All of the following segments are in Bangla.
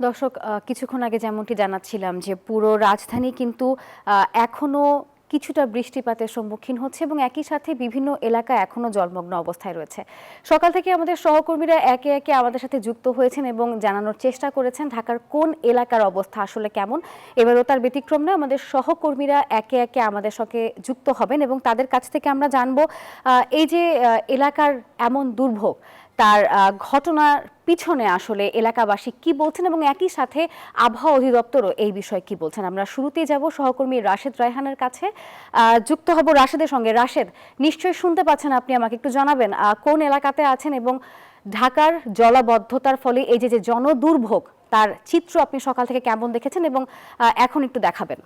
দর্শক, কিছুক্ষণ আগে যেমনটি জানাচ্ছিলাম যে পুরো রাজধানী কিন্তু এখনো কিছুটা বৃষ্টিপাতের সম্মুখীন হচ্ছে এবং একই সাথে বিভিন্ন এলাকা এখনো জলমগ্ন অবস্থায় রয়েছে। সকাল থেকে আমাদের সহকর্মীরা একে একে আমাদের সাথে যুক্ত হয়েছেন এবং জানানোর চেষ্টা করেছেন ঢাকার কোন এলাকার অবস্থা আসলে কেমন। এবারও তার ব্যতিক্রম নয়, আমাদের সহকর্মীরা একে একে আমাদের সঙ্গে যুক্ত হবেন এবং তাদের কাছ থেকে আমরা জানবো এই যে এলাকার এমন দুর্ভোগ, তার ঘটনার পিছনে আসলে এলাকাবাসী কি বলছেন এবং একই সাথে আবহাওয়া অধিদপ্তরও এই বিষয়ে কি বলছেন। আমরা শুরুতেই যাব সহকর্মী রাশেদ রায়হানের কাছে, যুক্ত হব রাশেদের সঙ্গে। রাশেদ, নিশ্চয়ই শুনতে পাচ্ছেন, আপনি আমাকে একটু জানাবেন কোন এলাকাতে আছেন এবং ঢাকার জলাবদ্ধতার ফলে এই যে জনদুর্ভোগ তার চিত্র আপনি সকাল থেকে কেমন দেখেছেন এবং এখন একটু দেখাবেন।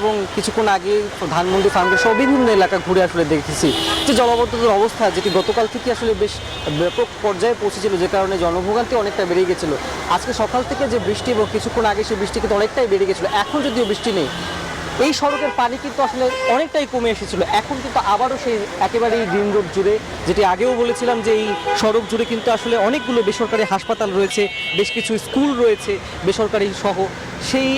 এবং কিছুক্ষণ আগে ধানমন্ডি ফার্মগেট সহ বিভিন্ন এলাকা ঘুরে আসলে দেখেছি যে জলাবদ্ধতার অবস্থা যেটি গতকাল থেকে আসলে বেশ ব্যাপক পর্যায়ে পৌঁছেছিল, যে কারণে জনভোগান্তি অনেকটা বেড়ে গেছিল। আজকে সকাল থেকে যে বৃষ্টি এবং কিছুক্ষণ আগে সেই বৃষ্টি কিন্তু অনেকটাই বেড়ে গেছিলো। এখন যদিও বৃষ্টি নেই, এই সড়কের পানি কিন্তু আসলে অনেকটাই কমে এসেছিল। এখন কিন্তু আবারও সেই একেবারেই গ্রিন রোড জুড়ে, যেটি আগেও বলেছিলাম যে এই সড়ক জুড়ে কিন্তু আসলে অনেকগুলো বেসরকারি হাসপাতাল রয়েছে, বেশ কিছু স্কুল রয়েছে বেসরকারি সহ। সেই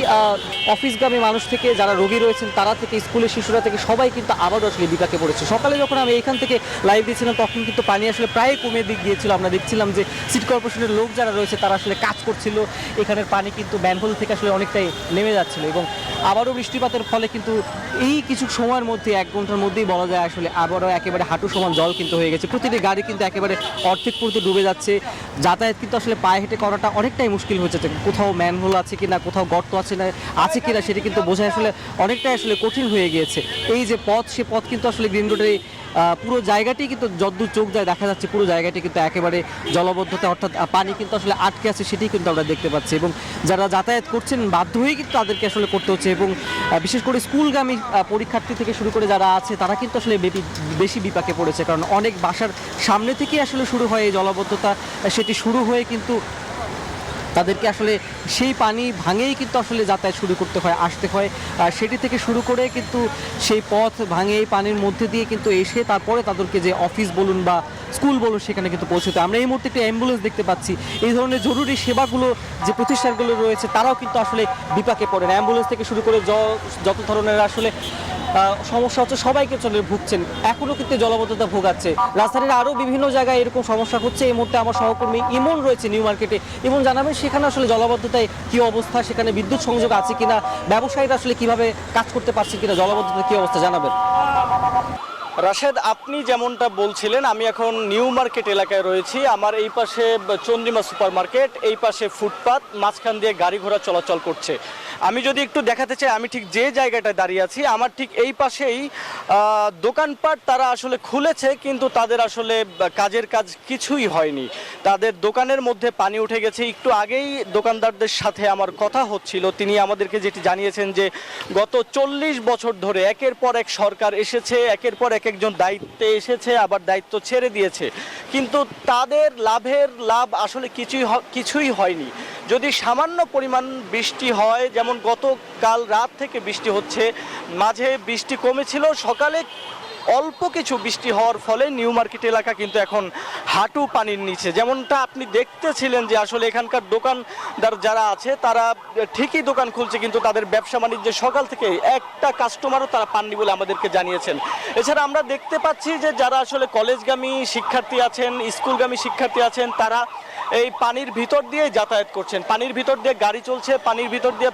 অফিসগামী মানুষ থেকে যারা রোগী রয়েছেন তারা থেকে স্কুলের শিশুরা থেকে সবাই কিন্তু আবারও আসলে বিপাকে পড়েছে। সকালে যখন আমি এখান থেকে লাইভ দিয়েছিলাম তখন কিন্তু পানি আসলে প্রায় কমে গিয়েছিল। আমরা দেখছিলাম যে সিটি কর্পোরেশনের লোক যারা রয়েছে তারা আসলে কাজ করছিল, এখানের পানি কিন্তু ম্যানহোল থেকে আসলে অনেকটাই নেমে যাচ্ছিল এবং আবারও বৃষ্টিপাতের ফলে কিন্তু এই কিছু সময়ের মধ্যে 1 ঘন্টার মধ্যেই বলা যায় আসলে আবারও একেবারে হাঁটু সমান জল কিন্তু হয়ে গেছে। প্রতিটি গাড়ি কিন্তু একেবারে অর্ধেক পুরোতে ডুবে যাচ্ছে। যাতায়াত কিন্তু আসলে পায়ে হেঁটে করাটা অনেকটাই মুশকিল হয়ে যাচ্ছে। কোথাও ম্যানহোল আছে কিনা, কোথাও গর্ত আছে কিনা সেটি কিন্তু বোঝা আসলে অনেকটাই আসলে কঠিন হয়ে গিয়েছে। এই যে পথ, সে পথ কিন্তু আসলে গ্রিন রোডের পুরো জায়গাটি কিন্তু যদ্দূর চোখ যায় দেখা যাচ্ছে পুরো জায়গাটি কিন্তু একেবারে জলবদ্ধতা, অর্থাৎ পানি কিন্তু আসলে আটকে আছে সেটি কিন্তু আমরা দেখতে পাচ্ছি এবং যারা যাতায়াত করছেন বাধ্য হয়ে কিন্তু তাদেরকে আসলে করতে হচ্ছে এবং বিশেষ করে স্কুলগামী পরীক্ষার্থী থেকে শুরু করে যারা আছে তারা কিন্তু আসলে বেশি বিপাকে পড়েছে, কারণ অনেক বাসার সামনে থেকেই আসলে শুরু হয় এই জলবদ্ধতা। সেটি শুরু হয়ে কিন্তু তাদেরকে আসলে সেই পানি ভাঙেই কিন্তু আসলে যাতায়াত শুরু করতে হয়, আসতে হয়। সেটি থেকে শুরু করে কিন্তু সেই পথ ভাঙে এই পানির মধ্যে দিয়ে কিন্তু এসে তারপরে তাদেরকে যে অফিস বলুন বা স্কুল বলুন সেখানে কিন্তু পৌঁছতে। আমরা এই মুহূর্তে একটি অ্যাম্বুলেন্স দেখতে পাচ্ছি। এই ধরনের জরুরি সেবাগুলো যে প্রতিষ্ঠানগুলো রয়েছে তারাও কিন্তু আসলে বিপাকে পড়েন। অ্যাম্বুলেন্স থেকে শুরু করে যত ধরনের আসলে সমস্যা হচ্ছে সবাইকে চলে ভুগছেন, এখনও কিন্তু জলবদ্ধতা ভোগাচ্ছে। রাজধানীর আরও বিভিন্ন জায়গায় এরকম সমস্যা হচ্ছে। এই মুহূর্তে আমার সহকর্মী ইমন রয়েছে নিউ মার্কেটে। ইমন, জানাবেন সেখানে আসলে জলবদ্ধতায় কী অবস্থা, সেখানে বিদ্যুৎ সংযোগ আছে কিনা, ব্যবসায়ীরা আসলে কিভাবে কাজ করতে পারছেন কিনা, জলবদ্ধতার কী অবস্থা জানাবেন। রাশেদ, আপনি যেমনটা বলছিলেন, আমি এখন নিউ মার্কেট এলাকায় রয়েছি। আমার এই পাশে চন্দ্রিমা সুপার মার্কেট, এই পাশে ফুটপাত, মাঝখান দিয়ে গাড়ি ঘোড়া চলাচল করছে। আমি যদি একটু দেখাতে চাই, আমি ঠিক যে জায়গাটায় দাঁড়িয়ে আছি আমার ঠিক এই পাশেই দোকানপাট তারা আসলে খুলেছে, কিন্তু তাদের আসলে কাজের কাজ কিছুই হয়নি। তাদের দোকানের মধ্যে পানি উঠে গেছে। একটু আগেই দোকানদারদের সাথে আমার কথা হচ্ছিল, তিনি আমাদেরকে যেটি জানিয়েছেন যে গত 40 বছর ধরে একের পর এক সরকার এসেছে, একের পর এক একজন দায়িত্বে এসেছে, আবার দায়িত্ব ছেড়ে দিয়েছে, কিন্তু তাদের লাভ আসলে কিছুই হয়নি। যদি সামান্য পরিমাণ বৃষ্টি হয়, যেমন গতকাল রাত থেকে বৃষ্টি হচ্ছে, মাঝে বৃষ্টি কমেছিল, সকালে অল্প কিছু বৃষ্টি হওয়ার ফলে নিউ মার্কেট এলাকা কিন্তু এখন হাঁটু পানির নিচে। যেমনটা আপনি দেখতেছিলেন যে আসলে এখানকার দোকানদার যারা আছে তারা ঠিকই দোকান খুলছে, কিন্তু তাদের ব্যবসা বাণিজ্য সকাল থেকে একটা কাস্টমারও তারা পাননি বলে আমাদেরকে জানিয়েছেন। এছাড়া আমরা দেখতে পাচ্ছি যে যারা আসলে কলেজগামী শিক্ষার্থী আছেন, স্কুলগামী শিক্ষার্থী আছেন, তারা এই পানির ভিতর দিয়ে যাতায়াত করছেন, পানির ভিতর দিয়ে গাড়ি চলছে, পানির ভিতর দিয়ে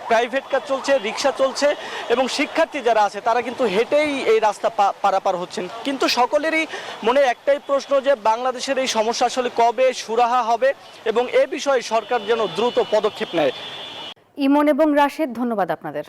প্রাইভেট কার চলছে, রিক্সা চলছে এবং শিক্ষার্থী যারা আছে তারা কিন্তু হেঁটেই এই রাস্তা পারাপার হচ্ছেন। কিন্তু সকলেরই মনে একটাই প্রশ্ন যে বাংলাদেশের এই সমস্যা আসলে কবে সুরাহা হবে এবং এ বিষয়ে সরকার যেন দ্রুত পদক্ষেপ নেয়। ইমন এবং রাশেদ, ধন্যবাদ আপনাদের।